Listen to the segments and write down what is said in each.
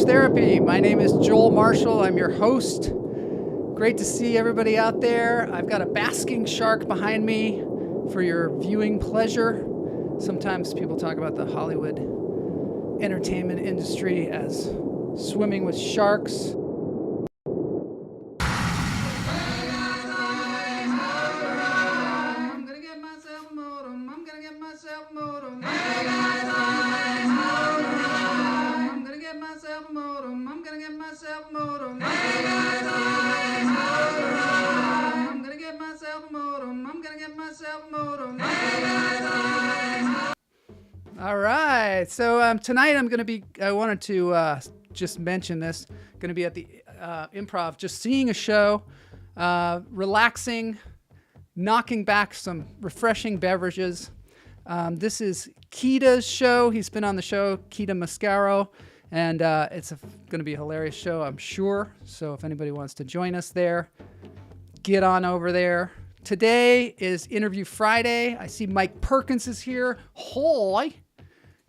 Therapy. My name is Joel Marshall. I'm your host. Great to see everybody out there. I've got a basking shark behind me for your viewing pleasure. Sometimes people talk about the Hollywood entertainment industry as swimming with sharks. All right, so tonight I wanted to just mention this, going to be at the Improv, just seeing a show, relaxing, knocking back some refreshing beverages. This is Kita's show. He's been on the show, Kita Mascaro, and it's going to be a hilarious show, I'm sure. So if anybody wants to join us there, get on over there. Today is Interview Friday. I see Mike Perkins is here. Hoy!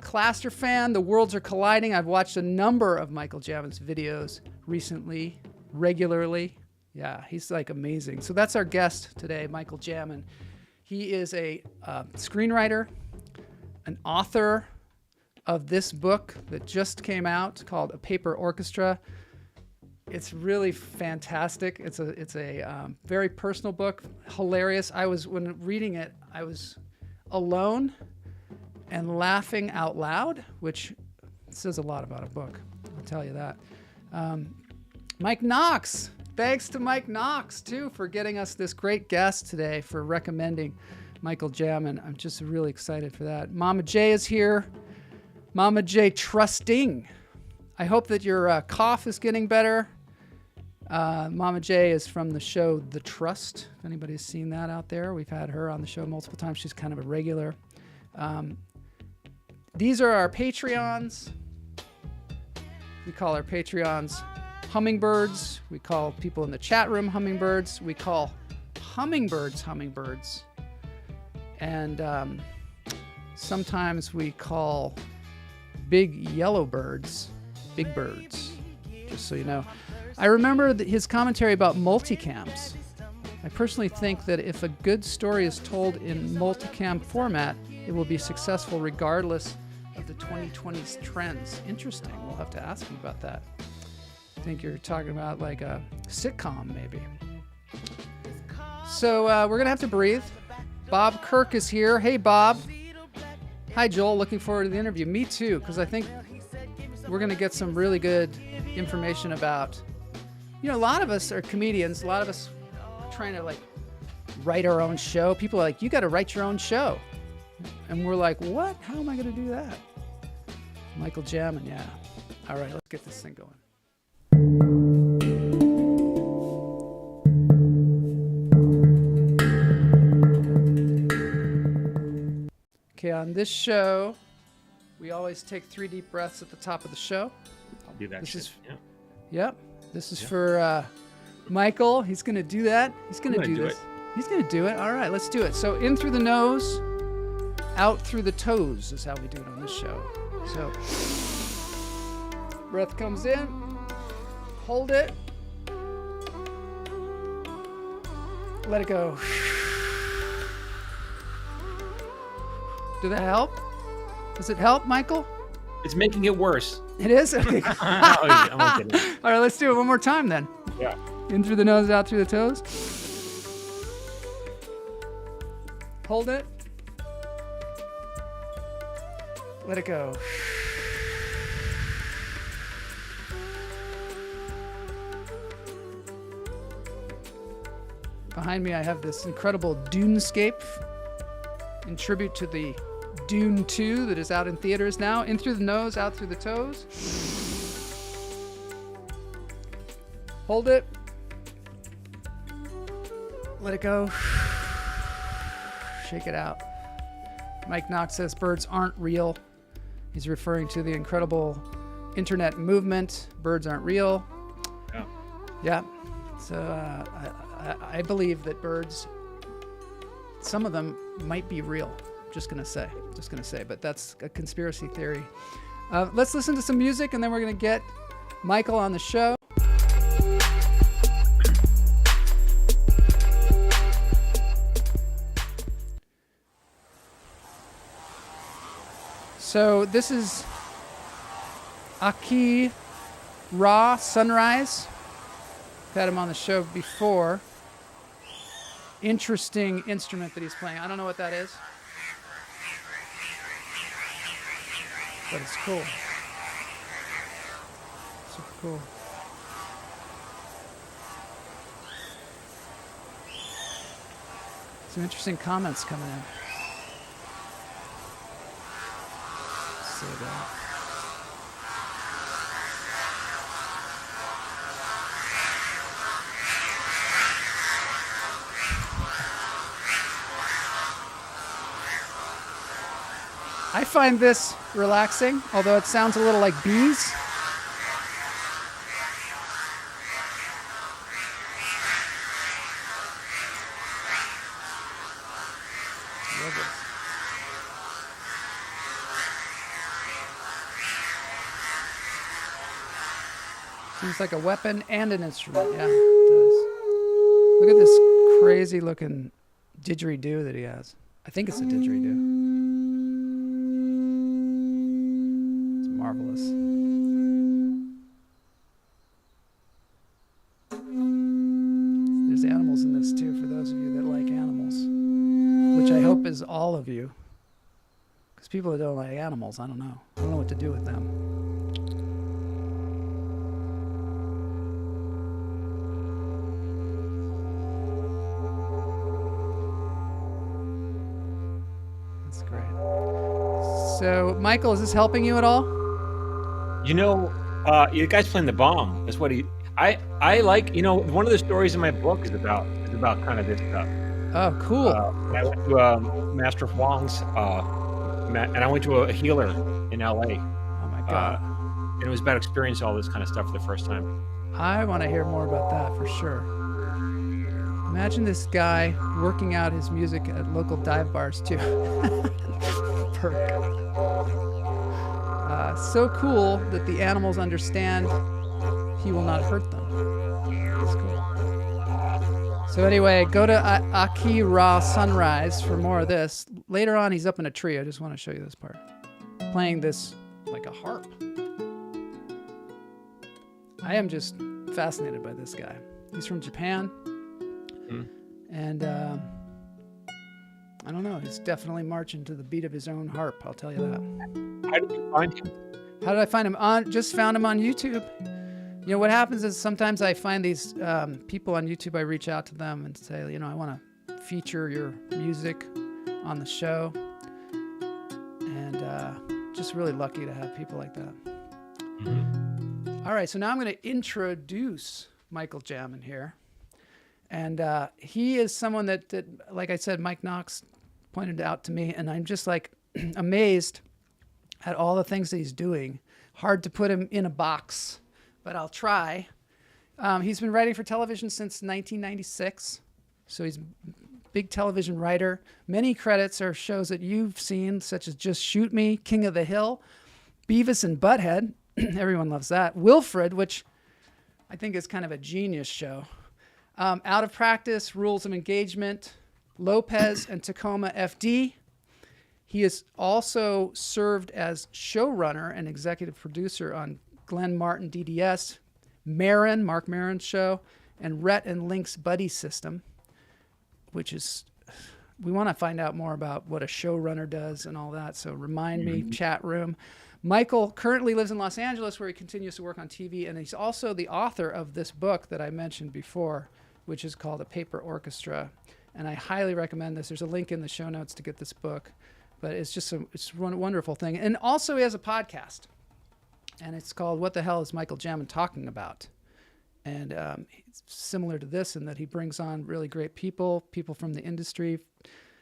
Claster fan, the worlds are colliding. I've watched a number of Michael Jamin's videos recently, regularly. Yeah, he's like amazing. So that's our guest today, Michael Jamin. He is a screenwriter, an author of this book that just came out called A Paper Orchestra. It's really fantastic. It's a very personal book, hilarious. When reading it, I was alone and laughing out loud, which says a lot about a book, I'll tell you that. Mike Knox, thanks to Mike Knox, too, for getting us this great guest today, for recommending Michael Jamin. I'm just really excited for that. Mama J is here. Mama J trusting. I hope that your cough is getting better. Mama J is from the show The Trust, if anybody's seen that out there. We've had her on the show multiple times. She's kind of a regular. These are our Patreons. We call our Patreons hummingbirds. We call people in the chat room hummingbirds. We call hummingbirds hummingbirds. And sometimes we call big yellow birds big birds, just so you know. I remember his commentary about multicams. I personally think that if a good story is told in multicam format, it will be successful regardless of the 2020s trends. Interesting. We'll have to ask him about that. I think you're talking about like a sitcom, maybe. So we're going to have to breathe. Bob Kirk is here. Hey, Bob. Hi, Joel. Looking forward to the interview. Me too, because I think we're going to get some really good information about, a lot of us are comedians. A lot of us are trying to write our own show. People are like, you got to write your own show. And we're like, what? How am I going to do that? Michael Jamin, yeah. All right, let's get this thing going. Okay, on this show, we always take 3 deep breaths at the top of the show. I'll do that. Yep. This is for Michael. He's going to do that. He's going to do this. He's going to do it. All right, let's do it. So in through the nose, out through the toes is how we do it on this show. So breath comes in, hold it, let it go. Did that help? Does it help, Michael? It's making it worse. It is? Okay. I'm kidding. All right, let's do it one more time then. Yeah. In through the nose, out through the toes. Hold it. Let it go. Behind me, I have this incredible Dunescape in tribute to the Dune 2 that is out in theaters now. In through the nose, out through the toes. Hold it. Let it go. Shake it out. Mike Knox says birds aren't real. He's referring to the incredible internet movement. Birds aren't real. Yeah. Yeah. So I believe that birds, some of them might be real. Just gonna say, but that's a conspiracy theory. Let's listen to some music, and then we're gonna get Michael on the show. So this is Aki Ra Sunrise. I've had him on the show before. Interesting instrument that he's playing. I don't know what that is, but it's cool. Super cool. Some interesting comments coming in. See that. I find this relaxing, although it sounds a little like bees. Love it. Seems like a weapon and an instrument. Yeah, it does. Look at this crazy looking didgeridoo that he has. I think it's a didgeridoo. It's marvelous. There's animals in this too, for those of you that like animals, which I hope is all of you. Because people that don't like animals, I don't know. I don't know what to do with them. That's great. So, Michael, is this helping you at all? You know, you guys playing the bomb. That's what I like. You know, one of the stories in my book is about kind of this stuff. Oh, cool. I went to Master Huang's, and I went to a healer in LA. Oh my God. And it was about experiencing all this kind of stuff for the first time. I want to hear more about that for sure. Imagine this guy working out his music at local dive bars too. Perk. So cool that the animals understand he will not hurt them. That's cool. So anyway, go to Aki Ra Sunrise for more of this. Later on, he's up in a tree. I just want to show you this part. Playing this like a harp. I am just fascinated by this guy. He's from Japan. And I don't know. He's definitely marching to the beat of his own harp. I'll tell you that. How did you find him? How did I find him? Just found him on YouTube. You know, what happens is sometimes I find these people on YouTube. I reach out to them and say, you know, I want to feature your music on the show. And just really lucky to have people like that. Mm-hmm. All right, so now I'm going to introduce Michael Jamin here. And he is someone that, like I said, Mike Knox pointed out to me, and I'm just like amazed at all the things that he's doing. Hard to put him in a box, but I'll try. He's been writing for television since 1996, so he's a big television writer. Many credits are shows that you've seen, such as Just Shoot Me, King of the Hill, Beavis and Butthead. Everyone loves that. Wilfred, which I think is kind of a genius show. Out of Practice, Rules of Engagement, Lopez and Tacoma FD. He has also served as showrunner and executive producer on Glenn Martin DDS, Maron, Mark Maron's show, and Rhett and Link's Buddy System, which is, we want to find out more about what a showrunner does and all that. So remind me, chat room. Michael currently lives in Los Angeles, where he continues to work on TV, and he's also the author of this book that I mentioned before, which is called A Paper Orchestra. And I highly recommend this. There's a link in the show notes to get this book. But it's just it's one wonderful thing. And also he has a podcast. And it's called What the Hell is Michael Jamin Talking About? And it's similar to this in that he brings on really great people from the industry,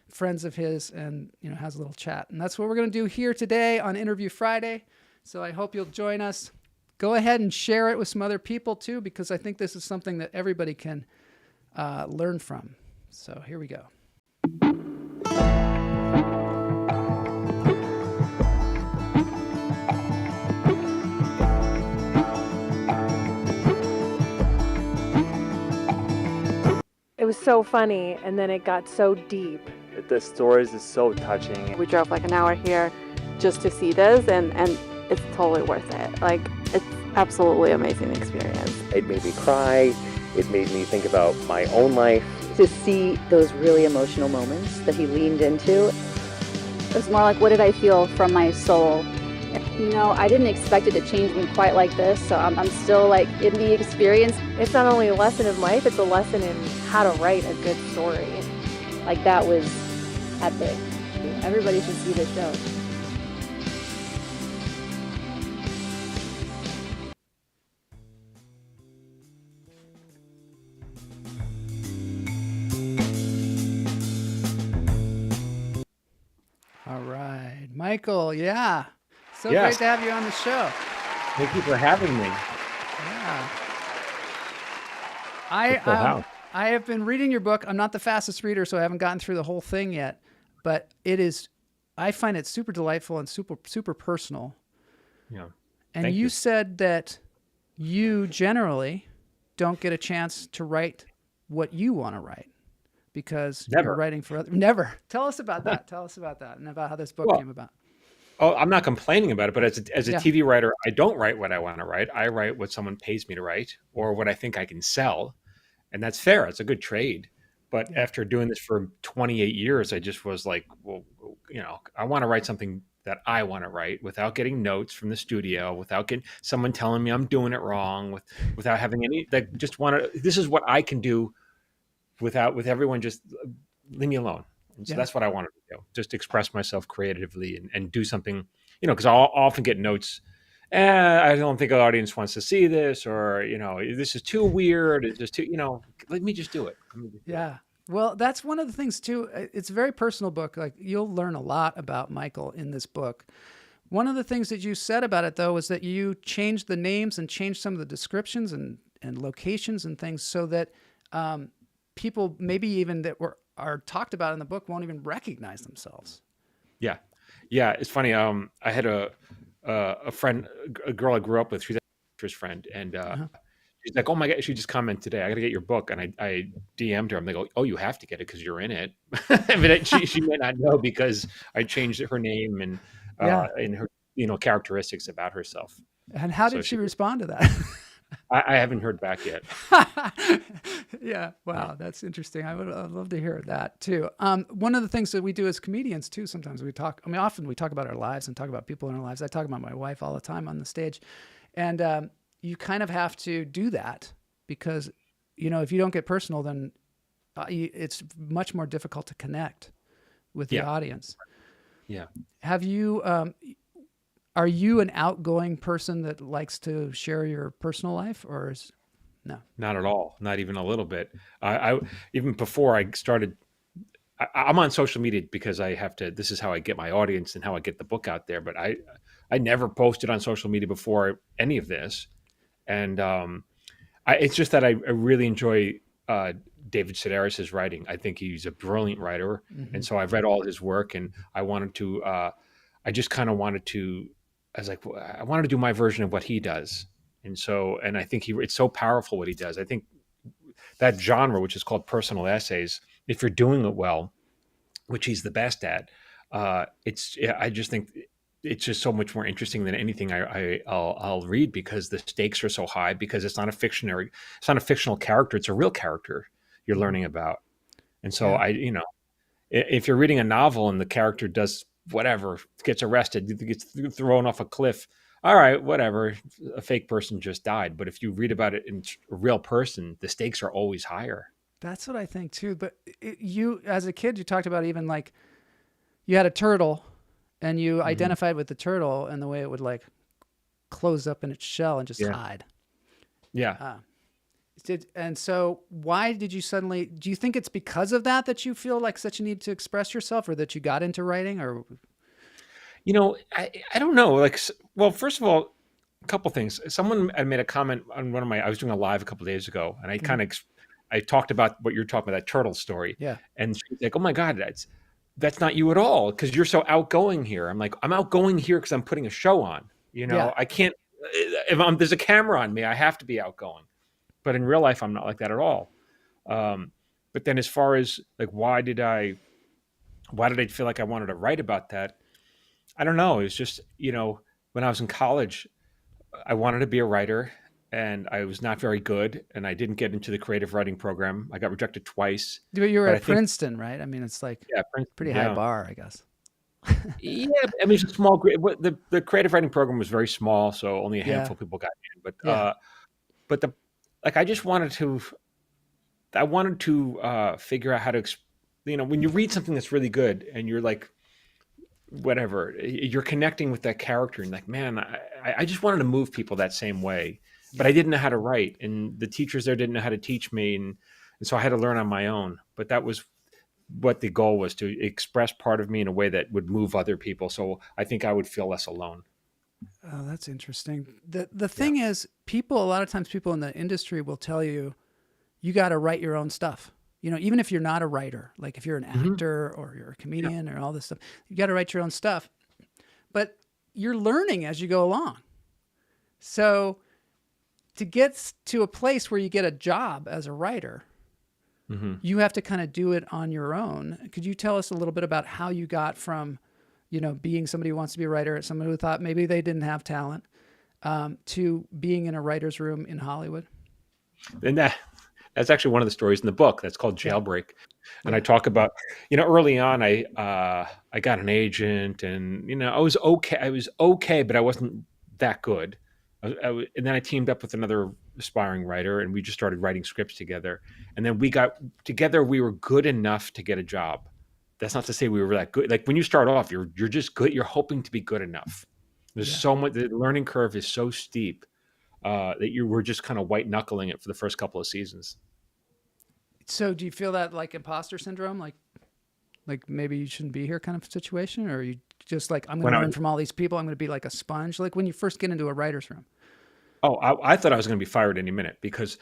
friends of his, and has a little chat. And that's what we're going to do here today on Interview Friday. So I hope you'll join us. Go ahead and share it with some other people too, because I think this is something that everybody can learn from. So here we go. was so funny, and then it got so deep. The stories is so touching. We drove like an hour here just to see this, and it's totally worth it. Like, it's absolutely amazing experience. It made me cry. It made me think about my own life. To see those really emotional moments that he leaned into. It was more like, what did I feel from my soul? You know, I didn't expect it to change me quite like this, so I'm still like in the experience. It's not only a lesson in life, it's a lesson in how to write a good story. Like, that was epic. Everybody should see this show. All right, Michael. Yeah, so Yes. great to have you on the show. Thank you for having me. Yeah. Full house. I have been reading your book. I'm not the fastest reader, so I haven't gotten through the whole thing yet. But I find it super delightful and super personal. Yeah. And Thank you you. said that you generally don't get a chance to write what you want to write because Never. you're writing for others. Never. Tell us about that. Tell us about that and about how this book Well, came about. Oh, I'm not complaining about it, but as a Yeah. TV writer, I don't write what I want to write. I write what someone pays me to write or what I think I can sell. And that's fair. It's a good trade. But Yeah. after doing this for 28 years, I just was like, well, I want to write something that I want to write without getting notes from the studio, without getting someone telling me I'm doing it wrong, without having any, that just want to, this is what I can do with everyone just leave me alone. And so Yeah. that's what I wanted to do, just express myself creatively and do something, because I'll often get notes. I don't think the audience wants to see this, or, this is too weird. It's just too, let me just do it. Yeah. Well, that's one of the things too. It's a very personal book. Like, you'll learn a lot about Michael in this book. One of the things that you said about it, though, was that you changed the names and changed some of the descriptions and locations and things so that people maybe even that are talked about in the book won't even recognize themselves. Yeah. Yeah. It's funny. I had a friend, a girl I grew up with. She's an actress friend. And she's like, oh my God, she just commented today, I got to get your book. And I DM'd her. I'm like, oh, you have to get it because you're in it. But she may not know because I changed her name and her, characteristics about herself. And how did she respond to that? I haven't heard back yet. Yeah. Wow. That's interesting. I'd love to hear that too. One of the things that we do as comedians too, sometimes often we talk about our lives and talk about people in our lives. I talk about my wife all the time on the stage, and you kind of have to do that because, if you don't get personal, then it's much more difficult to connect with the audience. Yeah. Have you, are you an outgoing person that likes to share your personal life, or no? Not at all. Not even a little bit. I even before I started, I'm on social media because I have to. This is how I get my audience and how I get the book out there. But I never posted on social media before any of this, and it's just that I really enjoy David Sedaris's writing. I think he's a brilliant writer, and so I've read all his work, and I wanted to. I just kind of wanted to. I was like, I wanted to do my version of what he does. And I think it's so powerful what he does. I think that genre, which is called personal essays, if you're doing it well, which he's the best at, I just think it's just so much more interesting than anything I'll read because the stakes are so high because it's not a fictional character. It's a real character you're learning about. And so if you're reading a novel and the character does whatever, gets arrested, gets thrown off a cliff, all right, whatever, a fake person just died. But if you read about it in a real person, the stakes are always higher. That's what I think too. But you, as a kid, you talked about even like you had a turtle and you identified with the turtle and the way it would like close up in its shell and just hide. Yeah. And so why did you suddenly, do you think it's because of that you feel like such a need to express yourself, or that you got into writing, or? I don't know. Like, well, first of all, a couple things. Someone had made a comment on I was doing a live a couple of days ago, and I I talked about what you're talking about, that turtle story. Yeah. And she's like, oh my God, that's not you at all, because you're so outgoing here. I'm like, I'm outgoing here because I'm putting a show on. I can't, if there's a camera on me, I have to be outgoing. But in real life, I'm not like that at all. But then as far as like, why did I feel like I wanted to write about that? I don't know. It was just, when I was in college, I wanted to be a writer and I was not very good and I didn't get into the creative writing program. I got rejected twice. But you were But I at think, Princeton, right? I mean, it's like yeah, Princeton, pretty high yeah. bar, I guess. Yeah, I mean, it's a small the creative writing program was very small, so only a handful of people got in. But the like, I wanted to figure out how to, when you read something that's really good and you're like, whatever, you're connecting with that character and like, man, I just wanted to move people that same way, but I didn't know how to write, and the teachers there didn't know how to teach me, and so I had to learn on my own. But that was what the goal was, to express part of me in a way that would move other people. So I think I would feel less alone. Oh, that's interesting. The thing is, a lot of times people in the industry will tell you, you got to write your own stuff. Even if you're not a writer, like if you're an actor or you're a comedian or all this stuff, you got to write your own stuff. But you're learning as you go along. So to get to a place where you get a job as a writer, you have to kind of do it on your own. Could you tell us a little bit about how you got from, being somebody who wants to be a writer, somebody who thought maybe they didn't have talent, to being in a writer's room in Hollywood? And that's actually one of the stories in the book. That's called Jailbreak. And I talk about, early on, I got an agent, and, I was okay, but I wasn't that good. And then I teamed up with another aspiring writer, and we just started writing scripts together. And then we got together. We were good enough to get a job. That's not to say we were that good. Like, when you start off, you're just good. You're hoping to be good enough. There's so much. The learning curve is so steep that you were just kind of white knuckling it for the first couple of seasons. So do you feel that like imposter syndrome, like maybe you shouldn't be here kind of situation, or are you just like, I'm going to learn from all these people, I'm going to be like a sponge, like when you first get into a writer's room? Oh, I thought I was going to be fired any minute, because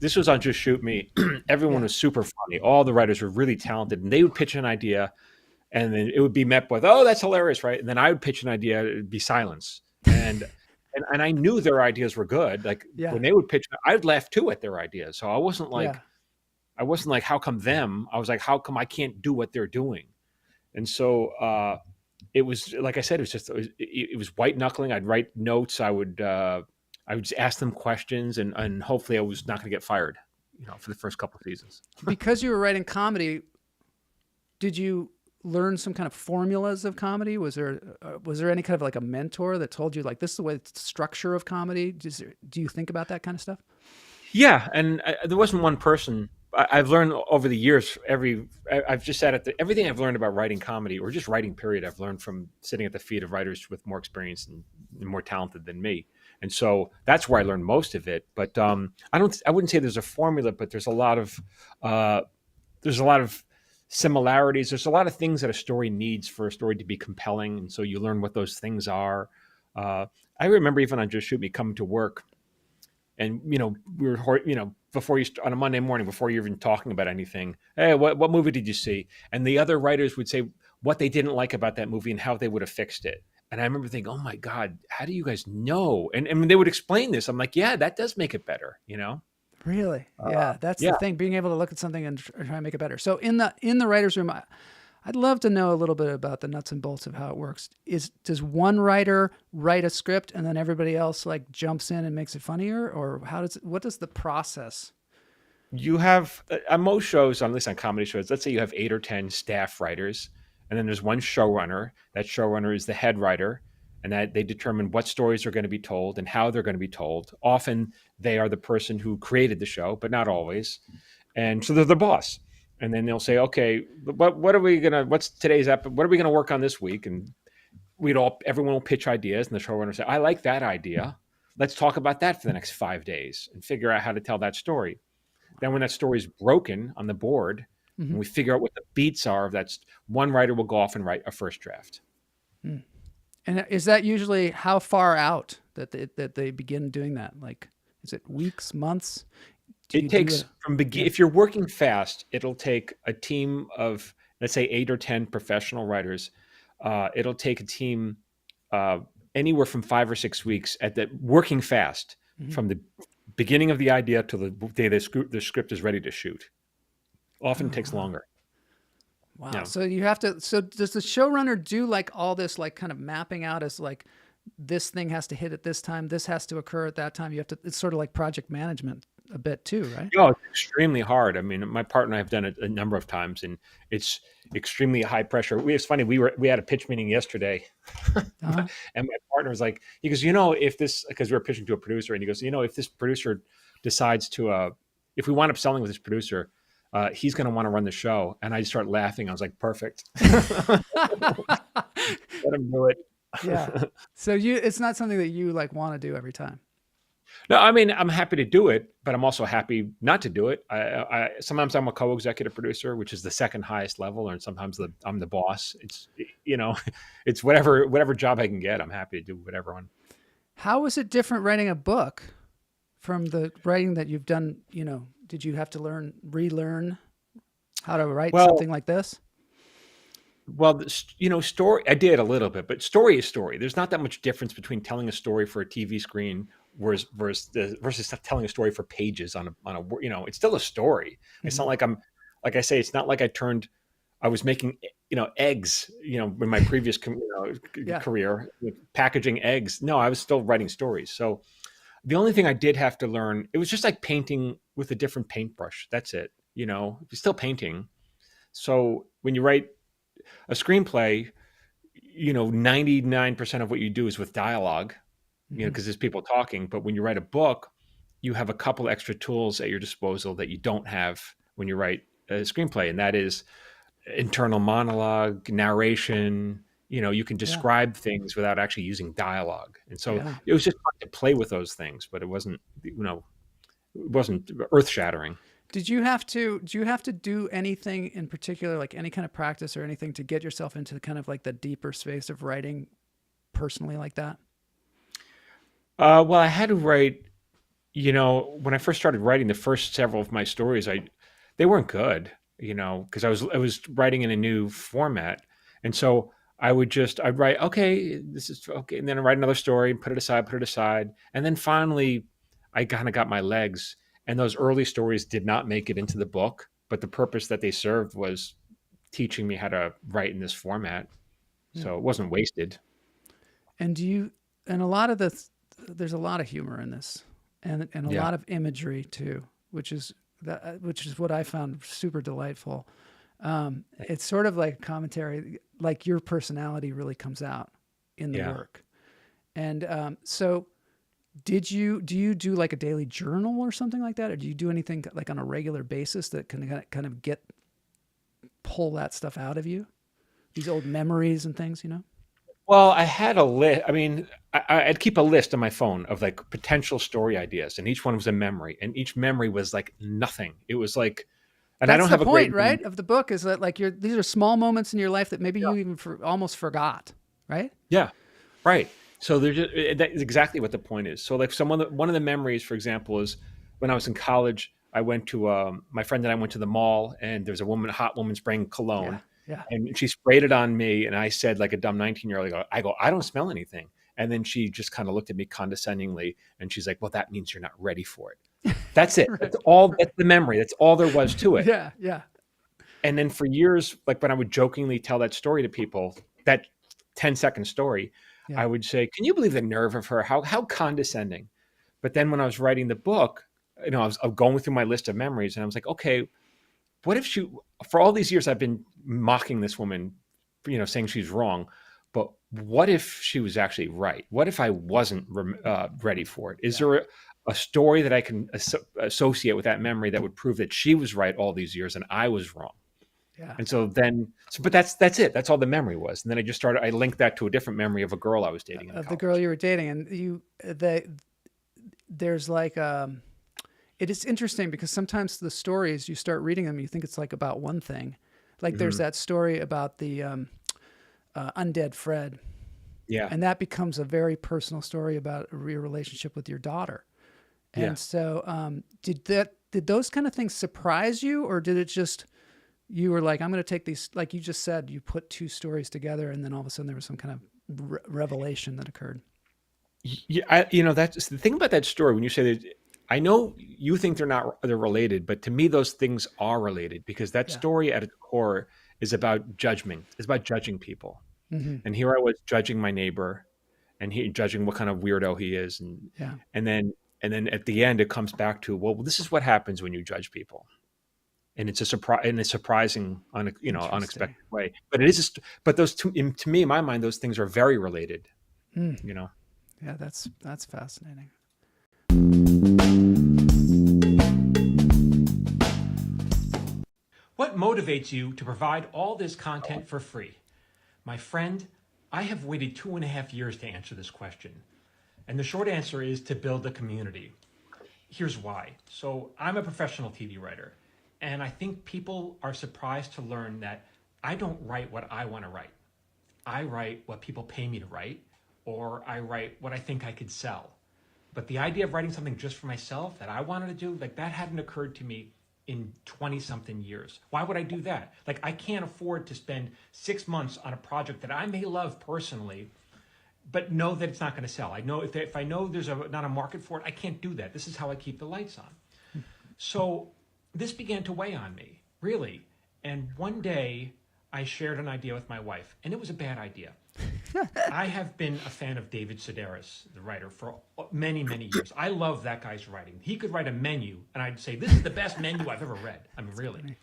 this was on Just Shoot Me. Everyone was super funny. All the writers were really talented, and they would pitch an idea, and then it would be met with, "Oh, that's hilarious," right? And then I would pitch an idea, it'd be silence. And I knew their ideas were good. Like when they would pitch, I'd laugh too at their ideas. So I wasn't like, how come them? I was like, how come I can't do what they're doing? And so it was, like I said, it was white knuckling. I'd write notes. I would just ask them questions, and hopefully I was not going to get fired, for the first couple of seasons. Because you were writing comedy, did you learn some kind of formulas of comedy? Was there any kind of like a mentor that told you, like, this is the way the structure of comedy? Do you think about that kind of stuff? Yeah. And there wasn't one person. I've learned over the years, I've just sat at everything I've learned about writing comedy, or just writing period, I've learned from sitting at the feet of writers with more experience and more talented than me. And so that's where I learned most of it. But I wouldn't say there's a formula, but there's a lot of similarities. There's a lot of things that a story needs for a story to be compelling. And so you learn what those things are. I remember even on Just Shoot Me coming to work, and, we were, before you, on a Monday morning, before you're even talking about anything, hey, what movie did you see? And the other writers would say what they didn't like about that movie and how they would have fixed it. And I remember thinking, oh my God, how do you guys know? And when they would explain this, I'm like, yeah, that does make it better, Really? Yeah. That's the thing, being able to look at something and try and make it better. So in the writer's room, I'd love to know a little bit about the nuts and bolts of how it works. Does one writer write a script and then everybody else like jumps in and makes it funnier, or what does the process? You have on most shows, at least on comedy shows, let's say you have 8 or 10 staff writers, and then there's one showrunner. That showrunner is the head writer, and that they determine what stories are going to be told and how they're going to be told. Often they are the person who created the show, but not always. And so they're the boss. And then they'll say, okay, what's today's episode? What are we going to work on this week? And everyone will pitch ideas, and the showrunner will say, I like that idea. Let's talk about that for the next 5 days and figure out how to tell that story. Then when that story is broken on the board, and we figure out what the beats are, one writer will go off and write a first draft. And is that usually how far out that they begin doing that? Like, is it weeks, months? It takes if you're working fast, it'll take a team of, let's say, 8 or 10 professional writers. It'll take a team anywhere from 5 or 6 weeks at that, working fast, from the beginning of the idea to the day the script is ready to shoot. Often takes longer. Wow. Yeah. So you have to. So does the showrunner do like all this, like kind of mapping out as like this thing has to hit at this time, this has to occur at that time. You have to. It's sort of like project management a bit too, right? Oh, it's extremely hard. I mean, my partner and I have done it a number of times, and it's extremely high pressure. It's funny. We had a pitch meeting yesterday, Uh-huh. and my partner was like, he goes, if this, because we were pitching to a producer, and he goes, if this producer decides to, if we wind up selling with this producer, he's going to want to run the show. And I just start laughing. I was like, perfect. Let him do it. Yeah. So it's not something that you like want to do every time. No, I mean, I'm happy to do it, but I'm also happy not to do it. Sometimes I'm a co-executive producer, which is the second highest level, and sometimes I'm the boss. It's, it's whatever job I can get. I'm happy to do whatever one. How is it different writing a book from the writing that you've done? Did you have to relearn how to write something like this? Well, story, I did a little bit, but story is story. There's not that much difference between telling a story for a TV screen versus telling a story for pages on a it's still a story. It's not like like I say, it's not like I was making, eggs, in my previous career, packaging eggs. No, I was still writing stories. So the only thing I did have to learn, it was just like painting with a different paintbrush. That's it. You're still painting. So when you write a screenplay, 99% of what you do is with dialogue, because there's people talking. But when you write a book, you have a couple extra tools at your disposal that you don't have when you write a screenplay. And that is internal monologue, narration. You can describe things without actually using dialogue. And so it was just fun to play with those things, but it wasn't, it wasn't earth shattering. Do you have to do anything in particular, like any kind of practice or anything to get yourself into kind of like the deeper space of writing personally like that? Well, I had to write, when I first started writing the first several of my stories, they weren't good, because I was writing in a new format. And so I'd write, okay, this is okay. And then I'd write another story and put it aside. And then finally I kind of got my legs. And those early stories did not make it into the book, but the purpose that they served was teaching me how to write in this format. So it wasn't wasted. And and a lot of there's a lot of humor in this and a lot of imagery too, which is what I found super delightful. It's sort of like a commentary, like your personality really comes out in the work. And so do you do like a daily journal or something like that? Or do you do anything like on a regular basis that can kind of pull that stuff out of you? These old memories and things, Well, I had a list. I mean, I'd keep a list on my phone of like potential story ideas, and each one was a memory, and each memory was like nothing. It was like, and that's I don't the have a point, great right, of the book is that like these are small moments in your life that maybe you even almost forgot, right? Yeah, right. So that's exactly what the point is. So like one of the memories, for example, is when I was in college, I went to my friend and I went to the mall, and there's a hot woman spraying cologne. Yeah. And she sprayed it on me, and I said, like a dumb 19-year-old, I don't smell anything. And then she just kind of looked at me condescendingly, and she's like, well, that means you're not ready for it. That's it. That's all. That's the memory. That's all there was to it. Yeah. And then for years, like when I would jokingly tell that story to people, that 10-second story, I would say, can you believe the nerve of her? How condescending. But then when I was writing the book, I was going through my list of memories, and I was like, okay, what if for all these years I've been mocking this woman, saying she's wrong, but what if she was actually right? What if I wasn't ready for it? Is there a story that I can associate with that memory that would prove that she was right all these years and I was wrong? Yeah. And but that's it. That's all the memory was. And then I linked that to a different memory of a girl I was dating. Of the girl you were dating. And there's like, it is interesting because sometimes the stories, you start reading them, you think it's like about one thing. Like there's that story about the undead Fred. Yeah. And that becomes a very personal story about your relationship with your daughter. And so did those kind of things surprise you, or did it just, you were like, I'm going to take these, like you just said, you put two stories together and then all of a sudden there was some kind of revelation that occurred? Yeah, that's the thing about that story. When you say that, I know you think they're related, but to me those things are related because that story at its core is about judgment. It's about judging people. Mm-hmm. And here I was judging my neighbor, and he judging what kind of weirdo he is, and then at the end it comes back to, well, this is what happens when you judge people, and it's a surprise, in a surprising, unexpected way. But it is, but those two, to me, in my mind, those things are very related. You know. Yeah, that's fascinating. What motivates you to provide all this content for free? My friend, I have waited 2.5 years to answer this question. And the short answer is to build a community. Here's why. So I'm a professional TV writer, and I think people are surprised to learn that I don't write what I want to write. I write what people pay me to write, or I write what I think I could sell. But the idea of writing something just for myself that I wanted to do, like that hadn't occurred to me in 20-something years. Why would I do that? Like, I can't afford to spend 6 months on a project that I may love personally, but know that it's not going to sell. I know if I know there's not a market for it, I can't do that. This is how I keep the lights on. So this began to weigh on me, really. And one day I shared an idea with my wife, and it was a bad idea. I have been a fan of David Sedaris, the writer, for many, many years. I love that guy's writing. He could write a menu, and I'd say, this is the best menu I've ever read. I mean, really.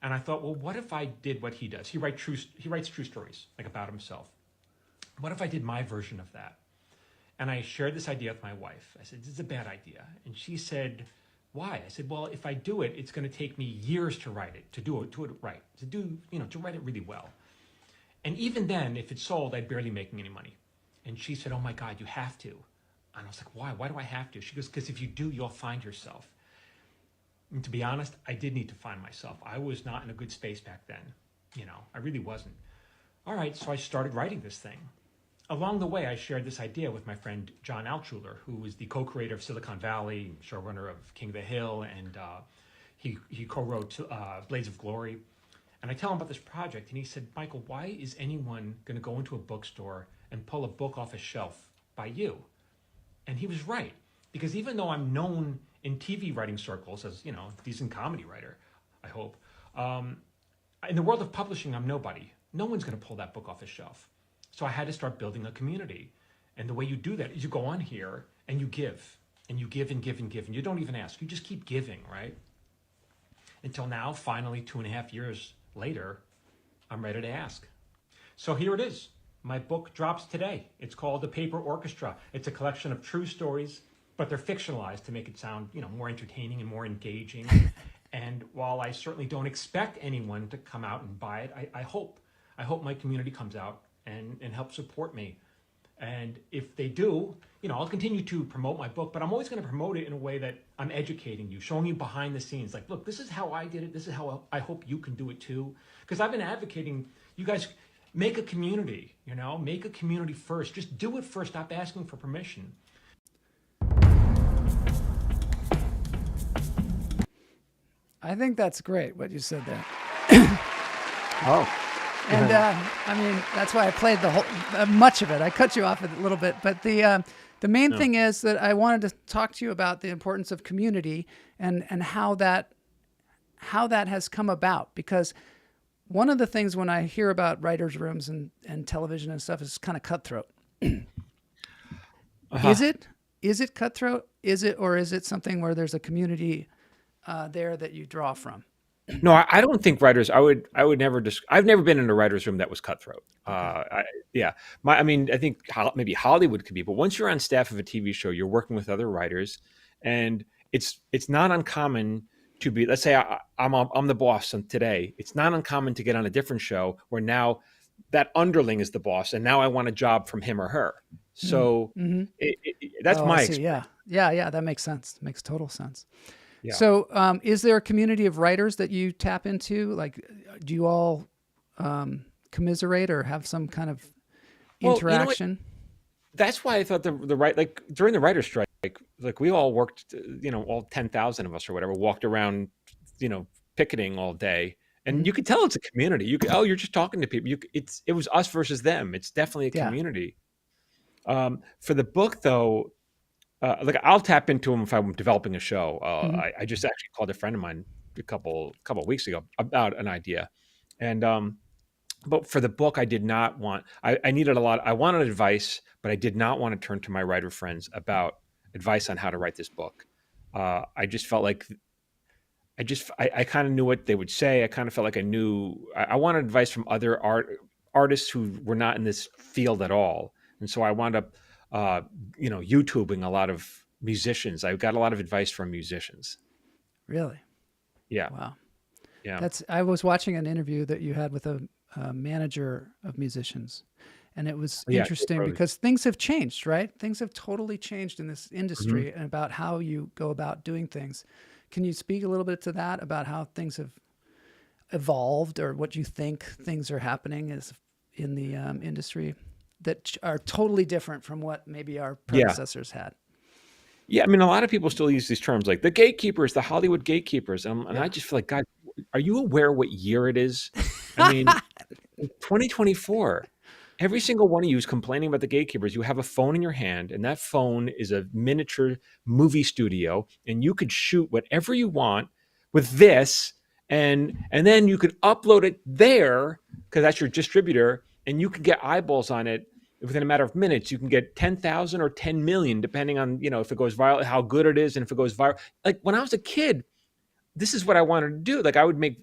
And I thought, well, what if I did what he does? He writes true stories, like about himself. What if I did my version of that? And I shared this idea with my wife. I said, this is a bad idea. And she said, why? I said, well, if I do it, it's going to take me years to write it, to do it right, to write it really well. And even then, if it's sold, I'd barely making any money. And she said, oh my God, you have to. And I was like, why? Why do I have to? She goes, because if you do, you'll find yourself. And to be honest, I did need to find myself. I was not in a good space back then. I really wasn't. All right, so I started writing this thing. Along the way, I shared this idea with my friend John Altshuler, who is the co-creator of Silicon Valley, showrunner of King of the Hill, and he co-wrote Blades of Glory. And I tell him about this project, and he said, Michael, why is anyone going to go into a bookstore and pull a book off a shelf by you? And he was right, because even though I'm known in TV writing circles as, a decent comedy writer, I hope, in the world of publishing, I'm nobody. No one's going to pull that book off a shelf. So I had to start building a community. And the way you do that is you go on here and you give, and you give and give and give, and you don't even ask. You just keep giving, right? Until now, finally, 2.5 years later, I'm ready to ask. So here it is. My book drops today. It's called The Paper Orchestra. It's a collection of true stories, but they're fictionalized to make it sound, more entertaining and more engaging. And while I certainly don't expect anyone to come out and buy it, I hope my community comes out and helps support me. And if they do, I'll continue to promote my book, but I'm always going to promote it in a way that I'm educating you, showing you behind the scenes. Like, look, this is how I did it. This is how I hope you can do it too. Because I've been advocating, you guys make a community, make a community first. Just do it first. Stop asking for permission. I think that's great what you said there. Oh. And that's why I played the whole much of it. I cut you off a little bit, but the main thing is that I wanted to talk to you about the importance of community and how that has come about. Because one of the things when I hear about writers' rooms and television and stuff is kind of cutthroat. Is it cutthroat? Is it something where there's a community there that you draw from? No, I don't think writers. I would never. I've never been in a writer's room that was cutthroat. I think maybe Hollywood could be, but once you're on staff of a TV show, you're working with other writers, and it's not uncommon to be. Let's say I'm the boss today. It's not uncommon to get on a different show where now that underling is the boss, and now I want a job from him or her. So that's my experience. Yeah. That makes sense. It makes total sense. Yeah. So is there a community of writers that you tap into? Like, do you all commiserate or have some kind of interaction? That's why I thought the during the writer's strike, like we all worked, all 10,000 of us or whatever, walked around, picketing all day. And you could tell it's a community. You're just talking to people. It was us versus them. It's definitely a community. For the book, though, like I'll tap into them if I'm developing a show. Mhm. I just actually called a friend of mine a couple of weeks ago about an idea, and but for the book, I did not want. I needed a lot. I wanted advice, but I did not want to turn to my writer friends about advice on how to write this book. I just felt like I kind of knew what they would say. I kind of felt like I knew. I wanted advice from other artists who were not in this field at all, and so I wound up, YouTubing a lot of musicians. I got a lot of advice from musicians. Really? Yeah, Wow. yeah, I was watching an interview that you had with a manager of musicians, and it was yeah. interesting because things have changed, right? Things have totally changed in this Mhm. industry and about how you go about doing things. Can you speak a little bit to that about how things have evolved or what you think things are happening is in the industry that are totally different from what maybe our Yeah. predecessors had? Yeah, I mean, a lot of people still use these terms like the gatekeepers, the Hollywood gatekeepers, and Yeah. I just feel like, God, are you aware what year it is? I mean, 2024. Every single one of you is complaining about the gatekeepers. You have a phone in your hand, and that phone is a miniature movie studio, and you could shoot whatever you want with this, and then you could upload it there because that's your distributor, and you can get eyeballs on it within a matter of minutes. You can get 10,000 or 10 million, depending on if it goes viral, how good it is, and if it goes viral. Like when I was a kid, this is what I wanted to do. Like I would make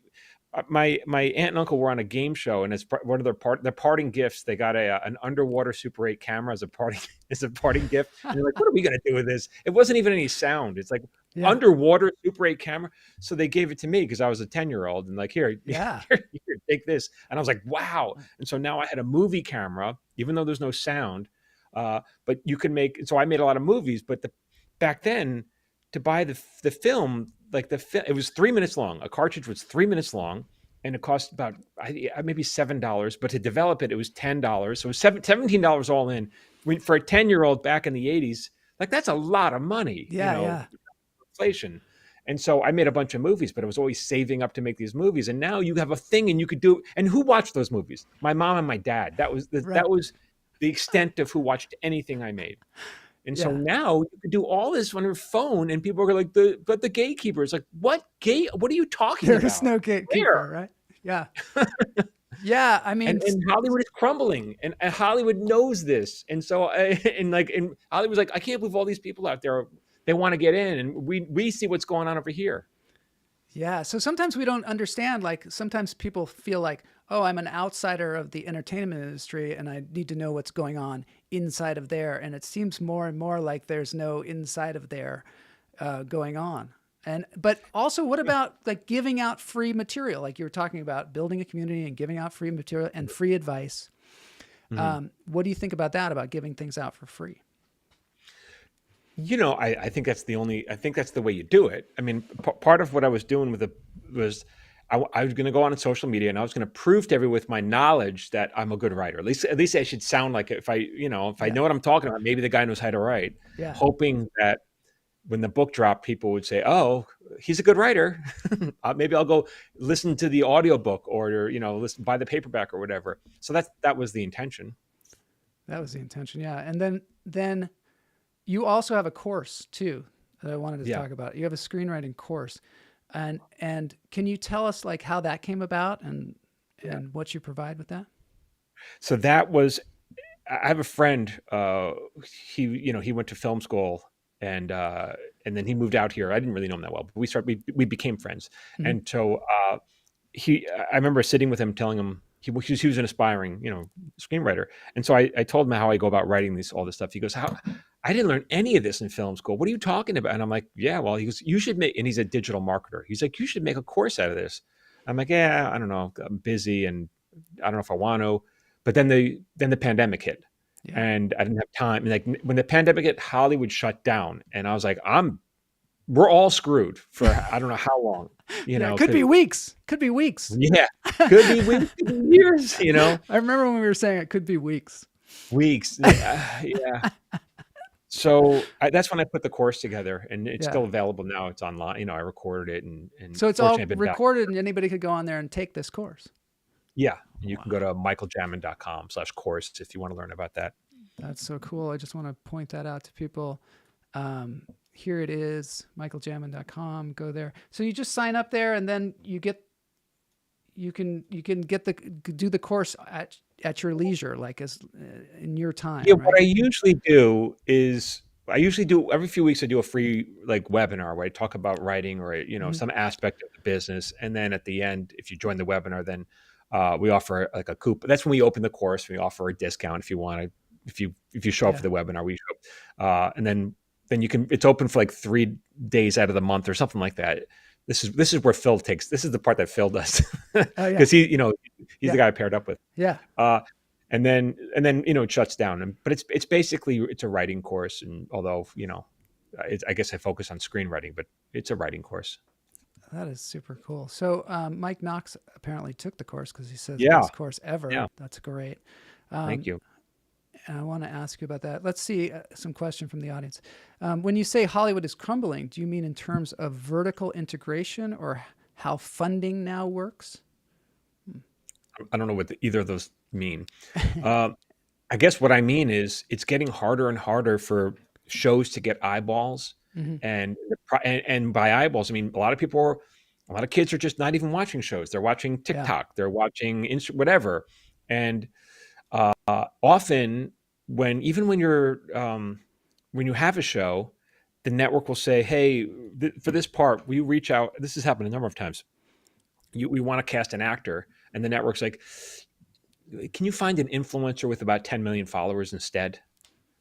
my aunt and uncle were on a game show, and as one of their parting gifts, they got an underwater Super 8 camera as a parting as a parting gift. And they're like, "What are we gonna do with this?" It wasn't even any sound. It's like Yeah. underwater Super 8 camera. So they gave it to me because I was a 10-year-old, and like, here, Yeah. here, take this. And I was like, wow. And so now I had a movie camera, even though there's no sound. But you can make. So I made a lot of movies, but back then to buy the film, like it was 3 minutes long. A cartridge was 3 minutes long, and it cost about maybe $7. But to develop it, it was $10. So it was $17 all in. For a 10-year-old back in the '80s, like that's a lot of money. Yeah. Yeah. Inflation. And so I made a bunch of movies, but I was always saving up to make these movies. And now you have a thing, and you could do. And who watched those movies? My mom and my dad. That was Right. the extent of who watched anything I made. And so Yeah. now you can do all this on your phone, and people are like, but the gatekeepers, like, what gate? What are you talking There about? is no gatekeeper, right? Yeah. Yeah. I mean, And Hollywood is crumbling, and Hollywood knows this. And so, and Hollywood's like, I can't believe all these people out there, they want to get in, and we see what's going on over here. yeah. So sometimes we don't understand. Like sometimes people feel like, oh, I'm an outsider of the entertainment industry and I need to know what's going on inside of there. And it seems more and more like there's no inside of there going on. But also, what about like giving out free material? Like you were talking about building a community and giving out free material and free advice. Mhm. What do you think about that, about giving things out for free? I think that's I think that's the way you do it. I mean, part of what I was doing was I was going to go on social media, and I was going to prove to everyone with my knowledge that I'm a good writer. At least I should sound like it. If I know what I'm talking about, maybe the guy knows how to write. Yeah. Hoping that when the book dropped, people would say, "Oh, he's a good writer." Maybe I'll go listen to the audiobook or buy the paperback or whatever. So that was the intention. That was the intention. Yeah. And then you also have a course too that I wanted to talk about. You have a screenwriting course, and can you tell us like how that came about and what you provide with that? So I have a friend. He went to film school, and then he moved out here. I didn't really know him that well, but we became friends. Mhm. And so I remember sitting with him, telling him he was an aspiring screenwriter. And so I told him how I go about writing all this stuff. He goes, "How? I didn't learn any of this in film school. What are you talking about?" And I'm like, "Yeah, well," he goes, "You should make," and he's a digital marketer. He's like, "You should make a course out of this." I'm like, "Yeah, I don't know. I'm busy, and I don't know if I want to." But then the pandemic hit, Yeah. and I didn't have time. And like when the pandemic hit, Hollywood shut down, and I was like, we're all screwed for I don't know how long. It could be weeks. Could be weeks. Yeah, could be weeks, could be years. I remember when we were saying it could be weeks. Weeks. Yeah. So that's when I put the course together, and it's Yeah. still available now. It's online. I recorded it, and So it's all fortunately I've been back. recorded, and anybody could go on there and take this course. Yeah, you can go to michaeljamin.com/course if you want to learn about that. That's so cool. I just want to point that out to people. Here it is, michaeljamin.com. Go there. So you just sign up there, and then you can do the course at your leisure, like as in your time. Yeah, right? what I usually do is every few weeks I do a free like webinar where I talk about writing or some aspect of the business, and then at the end, if you join the webinar, then we offer like a coupon. That's when we open the course. We offer a discount if you want to. If you show up for the webinar, we show up, and then you can. It's open for like 3 days out of the month or something like that. This is where Phil takes. This is the part that Phil does because he's the guy I paired up with. Yeah. And then it shuts down. But it's basically a writing course. And although I guess I focus on screenwriting, but it's a writing course. That is super cool. So Mike Knox apparently took the course because he says Yeah. best course ever. Yeah. That's great. Thank you. And I want to ask you about that. Let's see some question from the audience. When you say Hollywood is crumbling, do you mean in terms of vertical integration or how funding now works? I don't know what either of those mean. I guess what I mean is it's getting harder and harder for shows to get eyeballs. And by eyeballs, I mean, a lot of kids are just not even watching shows. They're watching TikTok. They're watching whatever. And often when you have a show, the network will say, hey, for this part, we reach out. This has happened a number of times. We want to cast an actor, and the network's like, can you find an influencer with about 10 million followers instead?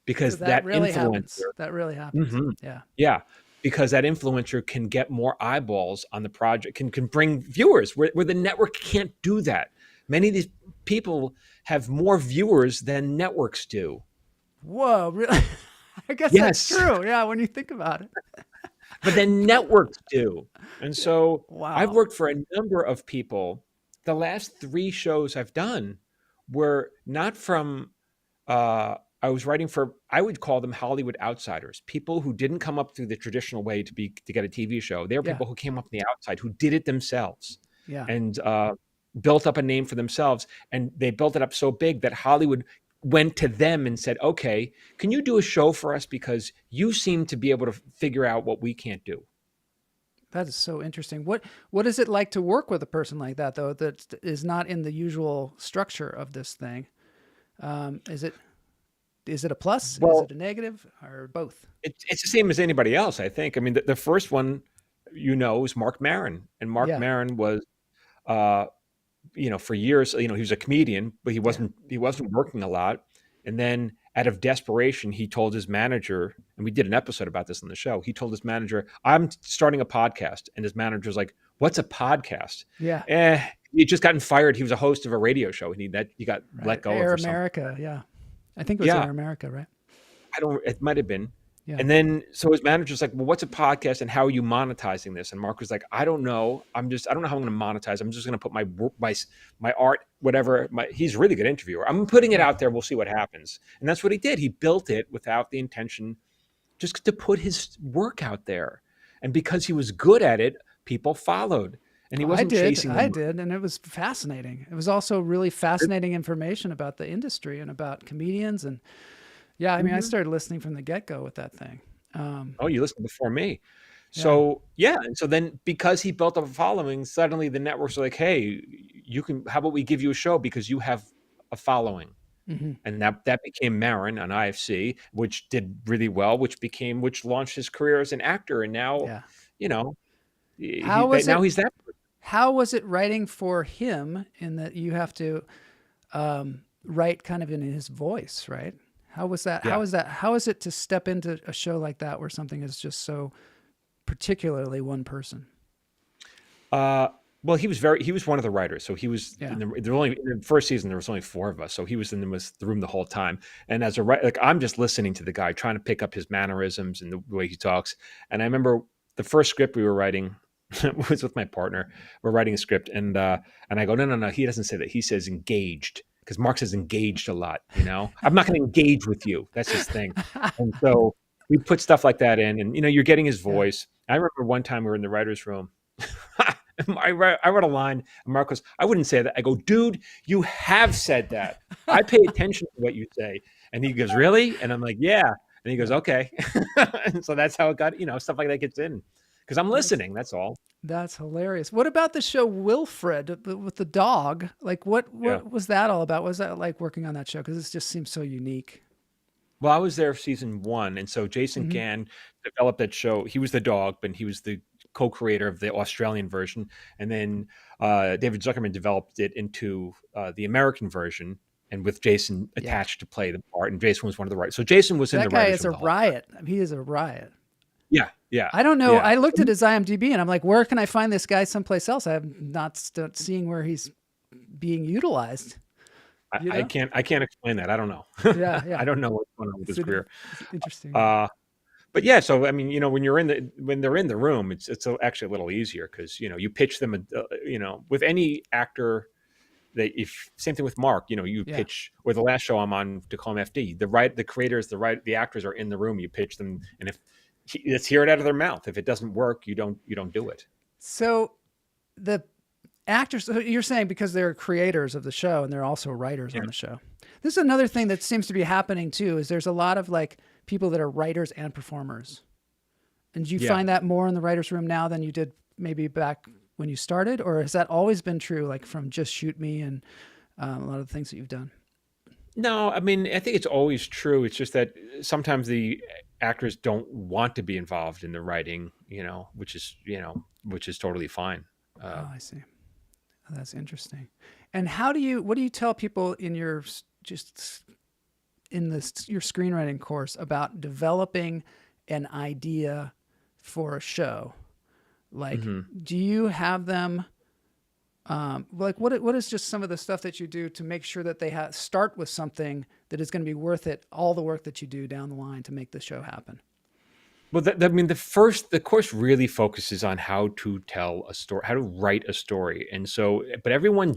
Because that really influencer, happens. That really happens. Yeah. Because that influencer can get more eyeballs on the project, can bring viewers where the network can't do that. Many of these people have more viewers than networks do. Whoa, really? I guess Yes. that's true. Yeah, when you think about it. But then networks do. And so Wow. I've worked for a number of people. The last 3 shows I've done were not from, I was writing for, I would call them Hollywood outsiders, people who didn't come up through the traditional way to get a TV show. They were people who came up from the outside, who did it themselves and built up a name for themselves. And they built it up so big that Hollywood went to them and said, okay, can you do a show for us? Because you seem to be able to figure out what we can't do. That is so interesting. What is it like to work with a person like that, though, that is not in the usual structure of this thing? Is it a plus? Well, is it a negative, or both? It's the same as anybody else, I think. I mean, the first one, is Mark Maron. And Mark Maron was, for years, he was a comedian, but he wasn't working a lot. And then out of desperation, he told his manager, and we did an episode about this on the show. He told his manager, I'm starting a podcast. And his manager's like, what's a podcast? Yeah. He just gotten fired. He was a host of a radio show. And he got let go Air of America. Yeah. I think it was Air America, right? It might've been. Yeah. And then, so his manager's like, well, what's a podcast and how are you monetizing this? And Mark was like, I don't know. I don't know how I'm going to monetize. I'm just going to put my work, my art, whatever. He's a really good interviewer. I'm putting it out there. We'll see what happens. And that's what he did. He built it without the intention, just to put his work out there. And because he was good at it, people followed. And he wasn't chasing them. I did. And it was fascinating. It was also really fascinating information about the industry and about comedians. And yeah, I mean, I started listening from the get-go with that thing. You listened before me. So, And so then because he built up a following, suddenly the networks are like, hey, how about we give you a show because you have a following? And that became Maron on IFC, which did really well, which launched his career as an actor. And now, he's that. How was it writing for him in that you have to write kind of in his voice, right? How was that? Yeah. How is it to step into a show like that where something is just so particularly one person? Well, he was one of the writers. So he was in the first season, there was only 4 of us. So he was in the room the whole time. And as a writer, I'm just listening to the guy, trying to pick up his mannerisms and the way he talks. And I remember the first script we were writing was with my partner. We're writing a script and I go, no. He doesn't say that. He says engaged. Because Mark says engaged a lot, I'm not going to engage with you. That's his thing. And so we put stuff like that in and, you're getting his voice. I remember one time we were in the writer's room. I wrote a line and Mark goes, I wouldn't say that. I go, dude, you have said that. I pay attention to what you say. And he goes, really? And I'm like, yeah. And he goes, okay. And so that's how it got, stuff like that gets in because I'm listening. That's all. That's hilarious. What about the show Wilfred with the dog? Like, what was that all about? What was that like working on that show? Because it just seems so unique. Well, I was there for season 1. And so Jason Gann developed that show. He was the dog, but he was the co-creator of the Australian version. And then David Zuckerman developed it into the American version. And with Jason attached to play the part, and Jason was one of the writers. So Jason was in the writers. That guy is a riot. He is a riot. Yeah, yeah. I don't know. Yeah. I looked at his IMDb, and I'm like, where can I find this guy someplace else? I have not seeing where he's being utilized. I can't explain that. I don't know. Yeah. I don't know what's going on with his career. Interesting. But yeah, so I mean, when they're in the room, it's actually a little easier because you pitch them, with any actor. Same thing with Mark, you pitch, or the last show I'm on, Tacoma FD, the creators, the actors are in the room, you pitch them, and let's hear it out of their mouth. If it doesn't work, you don't do it. So the actors, you're saying because they're creators of the show and they're also writers on the show. This is another thing that seems to be happening too, is there's a lot of like people that are writers and performers. And do you find that more in the writer's room now than you did maybe back when you started, or has that always been true, like from Just Shoot Me and a lot of the things that you've done? No, I mean, I think it's always true. It's just that sometimes the actors don't want to be involved in the writing, which is totally fine. I see. Oh, that's interesting. And what do you tell people in your screenwriting course about developing an idea for a show? Like, do you have them, like what is just some of the stuff that you do to make sure that they start with something that is going to be worth it, all the work that you do down the line to make the show happen? Well, the course really focuses on how to tell a story, how to write a story. And so, but everyone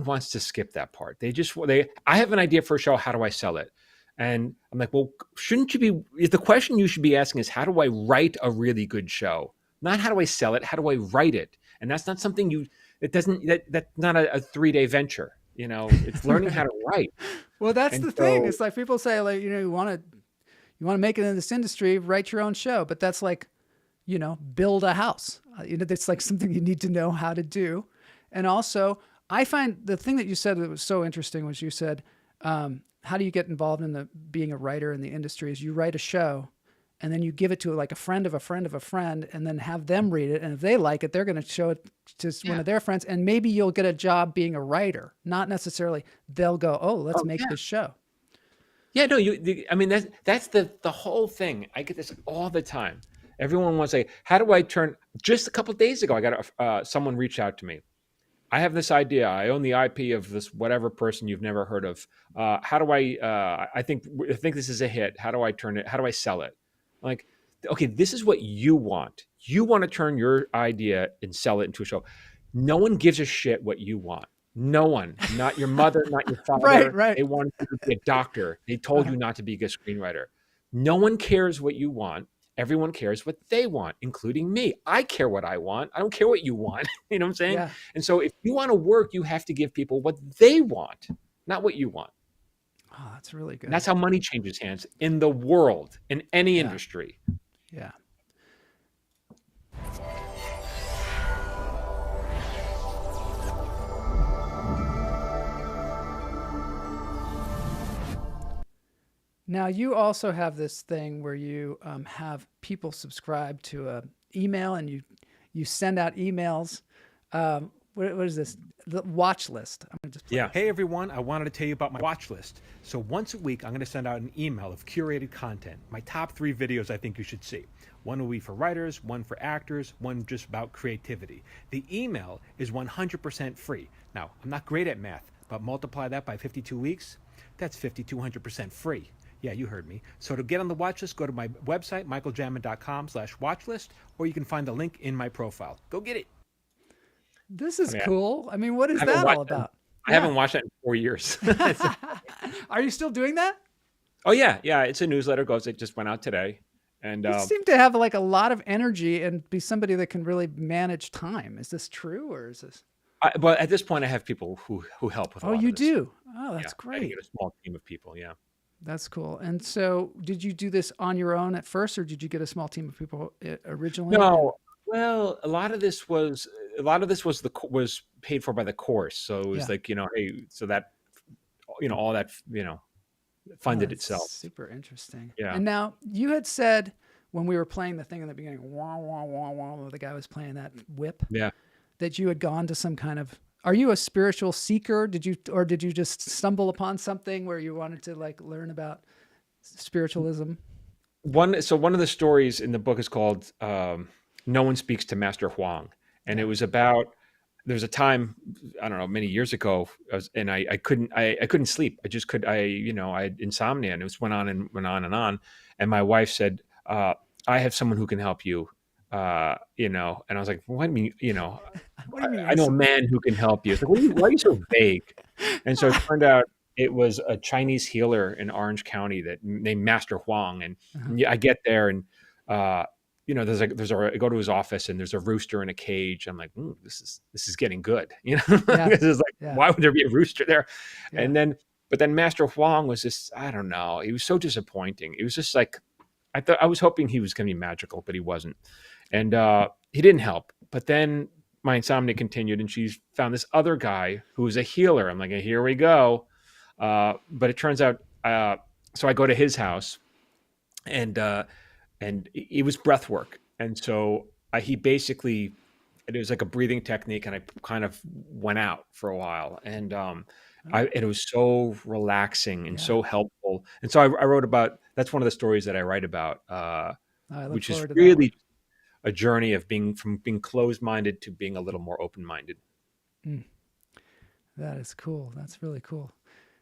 wants to skip that part. I have an idea for a show. How do I sell it? And I'm like, well, the question you should be asking is, how do I write a really good show? Not how do I sell it? How do I write it? And that's not something that's not a 3-day venture. It's learning how to write. Well, that's the thing. It's like people say, like, you want to make it in this industry, write your own show. But that's like, build a house. That's like something you need to know how to do. And also, I find the thing that you said that was so interesting was you said, how do you get involved in being a writer in the industry is you write a show and then you give it to like a friend of a friend of a friend and then have them read it. And if they like it, they're going to show it to one of their friends. And maybe you'll get a job being a writer, not necessarily they'll go, oh, let's make this show. Yeah, no, that's the whole thing. I get this all the time. Everyone wants to say, how do I turn, just a couple of days ago, I got someone reached out to me. I have this idea. I own the IP of this whatever person you've never heard of. How do I think this is a hit. How do I turn it? How do I sell it? Like, okay, this is what you want. You want to turn your idea and sell it into a show. No one gives a shit what you want. No one, not your mother, not your father. Right. They want you to be a doctor. They told you not to be a screenwriter. No one cares what you want. Everyone cares what they want, including me. I care what I want. I don't care what you want. You know what I'm saying? Yeah. And so if you want to work, you have to give people what they want, not what you want. Oh, that's really good. And that's how money changes hands in the world, in any industry. Yeah. Now, you also have this thing where you have people subscribe to an email and you send out emails. What is this? The watch list. I'm gonna just play. Yeah. Hey, everyone. I wanted to tell you about my watch list. So once a week, I'm going to send out an email of curated content, my top 3 videos I think you should see. One will be for writers, one for actors, one just about creativity. The email is 100% free. Now, I'm not great at math, but multiply that by 52 weeks. That's 5,200% free. Yeah, you heard me. So to get on the watch list, go to my website, michaeljamin.com/watchlist, or you can find the link in my profile. Go get it. This is cool. I mean, what is that all about? I haven't watched that in 4 years. Are you still doing that? Oh, yeah. Yeah, it's a newsletter. It just went out today. And you seem to have like a lot of energy and be somebody that can really manage time. Is this true, or is this? Well, at this point, I have people who help with all of this. You do? Oh, that's great. I get a small team of people, yeah. That's cool. And so, did you do this on your own at first, or did you get a small team of people originally? No, well, a lot of this was was paid for by the course, so it was Yeah. like hey, so that all that Oh, funded that's itself. super interesting. Yeah, And now you had said when we were playing the thing in the beginning, wah wah wah wah, where the guy was playing that whip, yeah. that you had gone to some kind of. Are you a spiritual seeker? Did you just stumble upon something where you wanted to like learn about spiritualism? One of the stories in the book is called "No One Speaks to Master Huang," and it Yeah. was about there's a time I don't know many years ago, and I couldn't sleep. I just could I had insomnia, and it was went on and went on and on. And my wife said, "I have someone who can help you," and I was like, "What do you mean?" What do you mean? I know a man who can help you. It's like, why are you so vague? And so it turned out it was a Chinese healer in Orange County named Master Huang. And Uh-huh. I get there and, I go to his office and there's a rooster in a cage. I'm like, this is getting good. Yeah. Because it's like, Yeah. why would there be a rooster there? Yeah. And but then Master Huang was just, I don't know. He was so disappointing. It was just like, I was hoping he was going to be magical, but he wasn't. And he didn't help. But then my insomnia continued, and she found this other guy who was a healer. I'm like, here we go. But it turns out, so I go to his house, and it was breath work. And so he basically, it was like a breathing technique, and I kind of went out for a while. And it was so relaxing and Yeah. so helpful. And so I wrote about, that's one of the stories that I write about, I look which is forward to that. really a journey of from being closed-minded to being a little more open-minded. That is cool. That's really cool.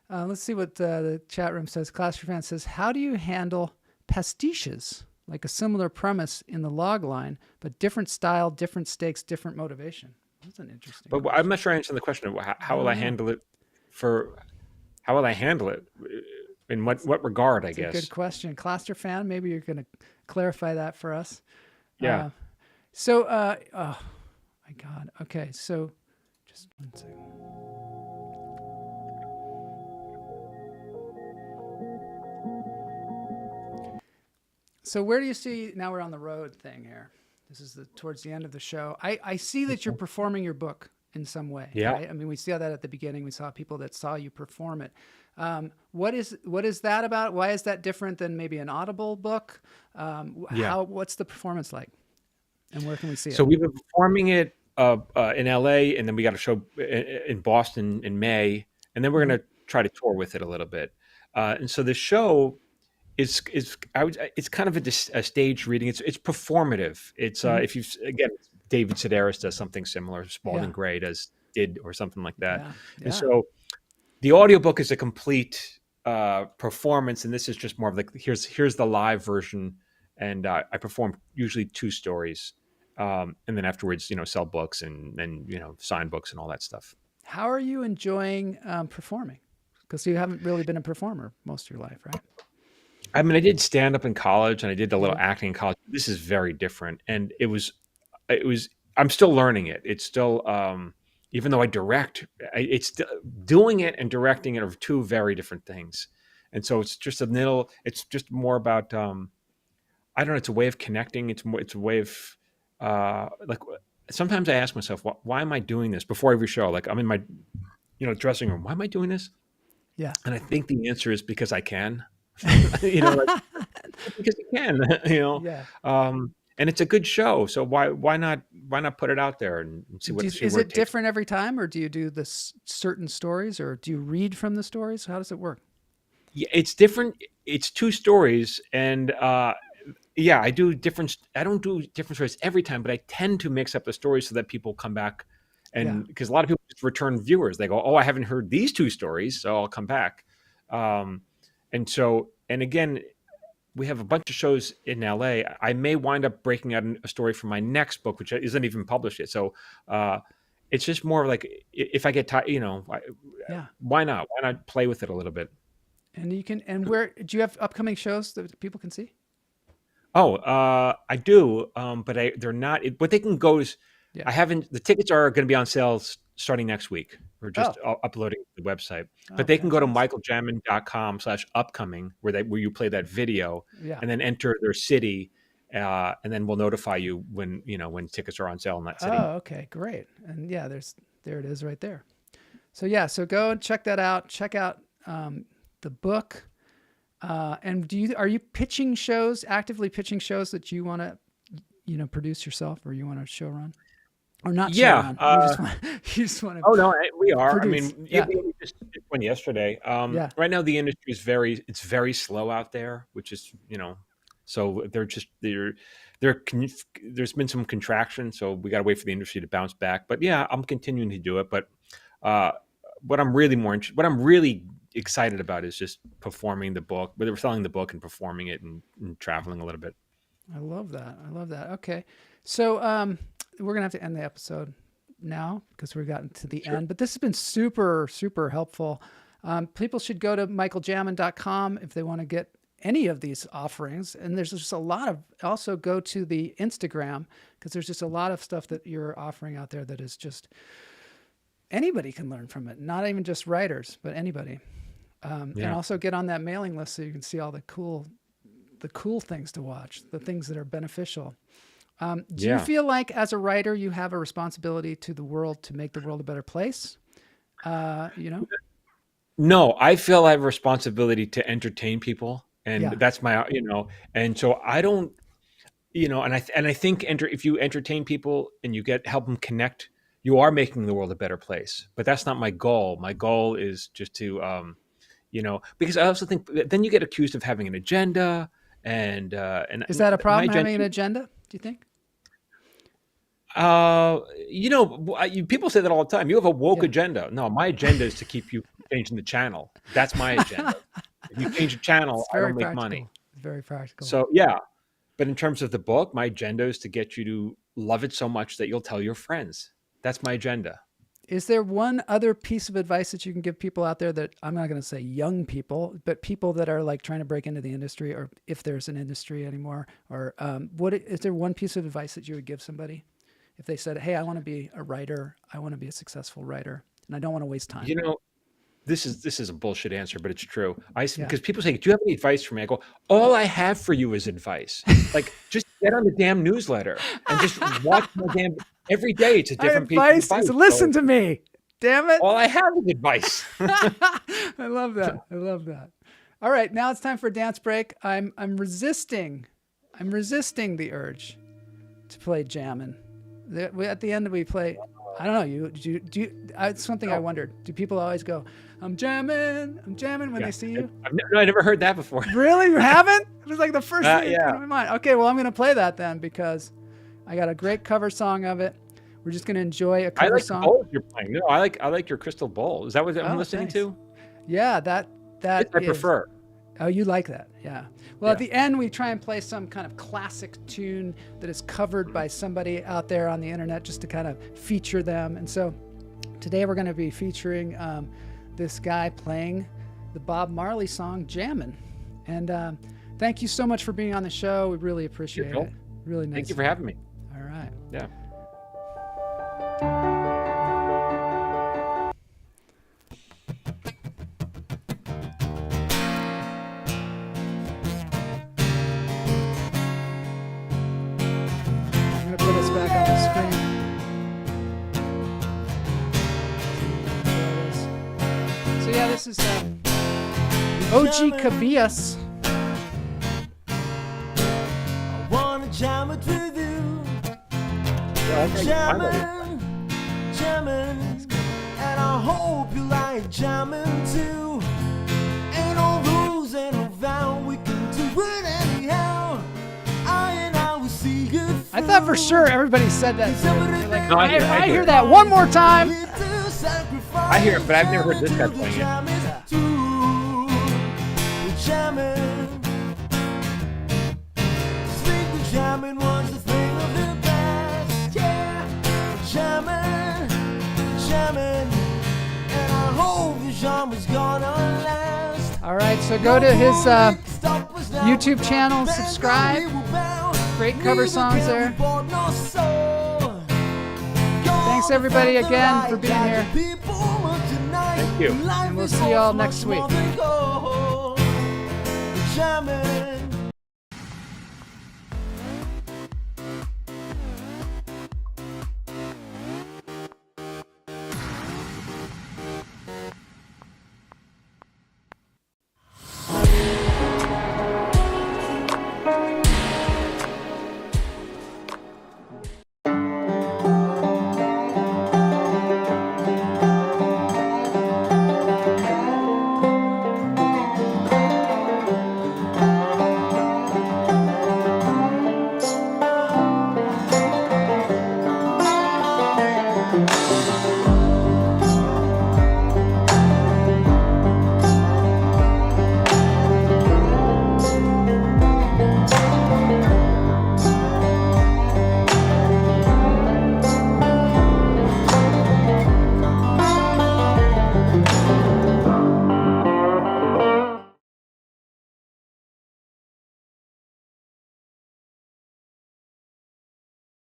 Let's see what the chat room says. Classroom says, how do you handle pastiches? Like a similar premise in the log line, but different style, different stakes, different motivation. That's an interesting But question. I'm not sure I answered the question of how will I handle it how will I handle it? In what regard, I It's a guess. good question. Cluster fan, maybe you're going to clarify that for us. Yeah. Oh my God. Okay. So just one second. So where do you see, now we're on the road thing here. This is towards the end of the show. I see that you're performing your book in some way. Yeah. Right? I mean, we saw that at the beginning. We saw people that saw you perform it. What is that about? Why is that different than maybe an Audible book? What's the performance like? And where can we see it? So we've been performing it in LA, and then we got a show in Boston in May, and then we're going to try to tour with it a little bit. And so the show is it's kind of a stage reading. It's performative. It's if you again, David Sedaris does something similar. Spalding Gray did or something like that. Yeah. And so the audiobook is a complete performance, and this is just more of like here's the live version. And I perform usually 2 stories, and then afterwards, sell books and sign books and all that stuff. How are you enjoying performing? Because you haven't really been a performer most of your life, right? I mean, I did stand up in college, and I did a little acting in college. This is very different, and it was. I'm still learning it. It's still, even though I direct, it's still, doing it and directing it are 2 very different things, and so it's just It's just more about. I don't know. It's a way of connecting. It's a way of like. Sometimes I ask myself, why am I doing this before every show? Like I'm in my, dressing room. Why am I doing this? Yeah. And I think the answer is because I can. Because you can. Yeah. And it's a good show, so why not put it out there and see what Is it different every time, or do you do this certain stories, or do you read from the stories? How does it work? Yeah, it's different. It's 2 stories, and I do different. I don't do different stories every time, but I tend to mix up the stories so that people come back, and because a lot of people just return viewers, they go, "Oh, I haven't heard these 2 stories, so I'll come back." And again, we have a bunch of shows in LA. I may wind up breaking out a story from my next book, which isn't even published yet. So it's just more like if I get tired, why not? Why not play with it a little bit? And you can. And where do you have upcoming shows that people can see? Oh, I do, but they're not. What they can go is, I haven't. The tickets are going to be on sale starting next week. We're just uploading the website, but Oh, they can go to fantastic. michaeljamin.com/upcoming where you play that video Yeah. and then enter their city. And then we'll notify you when tickets are on sale in that city. Oh, okay, great. And yeah, there it is right there. So yeah, so go and check that out. Check out the book. And are you pitching shows, actively pitching shows that you want to, produce yourself, or you want to show run, or not? Yeah, show run. You just want to. Oh no, we are. Produce. I mean, Yeah. we just did one yesterday. Right now the industry is very slow out there, which is so there's been some contraction, so we got to wait for the industry to bounce back. But yeah, I'm continuing to do it. But what I'm really excited about is just performing the book, whether we're selling the book and performing it and traveling a little bit. I love that. Okay. So we're going to have to end the episode now because we've gotten to the end, but this has been super, super helpful. People should go to michaeljamin.com if they want to get any of these offerings. And there's just a lot of, also go to the Instagram because there's just a lot of stuff that you're offering out there that is just, anybody can learn from it. Not even just writers, but anybody. And also get on that mailing list so you can see all the cool things to watch, the things that are beneficial. Do you feel like as a writer, you have a responsibility to the world to make the world a better place? No, I feel I have a responsibility to entertain people. And that's my, and so I don't, and I think if you entertain people and you help them connect, you are making the world a better place. But that's not my goal. My goal is just to, because I also think then you get accused of having an agenda. And is that a problem, having an agenda, do you think? People say that all the time. You have a woke agenda. No, my agenda is to keep you changing the channel. That's my agenda. If you change the channel, I don't make money. It's very practical. So yeah, but in terms of the book, my agenda is to get you to love it so much that you'll tell your friends. That's my agenda. Is there one other piece of advice that you can give people out there that, I'm not going to say young people, but people that are like trying to break into the industry, or if there's an industry anymore, or is there one piece of advice that you would give somebody if they said, hey, I want to be a writer, I want to be a successful writer, and I don't want to waste time? This is a bullshit answer, but it's true. Because people say, do you have any advice for me? I go, all I have for you is advice. Like, just get on the damn newsletter and just watch my damn, every day it's a different piece of advice. Listen to me. Damn it. All I have is advice. I love that. All right, now it's time for a dance break. I'm resisting the urge to play Jamin. At the end we play, I don't know, it's something I wondered. Do people always go, I'm jamming when they see you? I never heard that before. Really? You haven't? It was like the first thing that came to my mind. Okay, well, I'm going to play that then because I got a great cover song of it. We're just going to enjoy a cover song. I like the bowl you're playing. No, I like your crystal bowl. Is that what I'm listening to? Yeah, that I prefer. Oh, you like that? Yeah. Well, at the end, we try and play some kind of classic tune that is covered by somebody out there on the internet just to kind of feature them. And so today we're going to be featuring this guy playing the Bob Marley song, Jammin'. And thank you so much for being on the show. We really appreciate it. Really nice. Thank you for having me. All right. Yeah. This is OG Cabillas. I wanna jam it with you. Jamming, and I hope you like jamming too. Ain't no rules, ain't no vow, we can do it anyhow. I will see you through. I thought for sure everybody said that. Like, no, I hear that one more time. I hear it, but I've never heard this guy playing it. Jamming was the thing of the past, yeah. Jamming, and I hope the jamming's gonna last. All right, so go to his YouTube channel, subscribe. Great cover songs there. Thanks Thanks everybody again for being here. Thank you. And we'll see y'all next week. Jamin.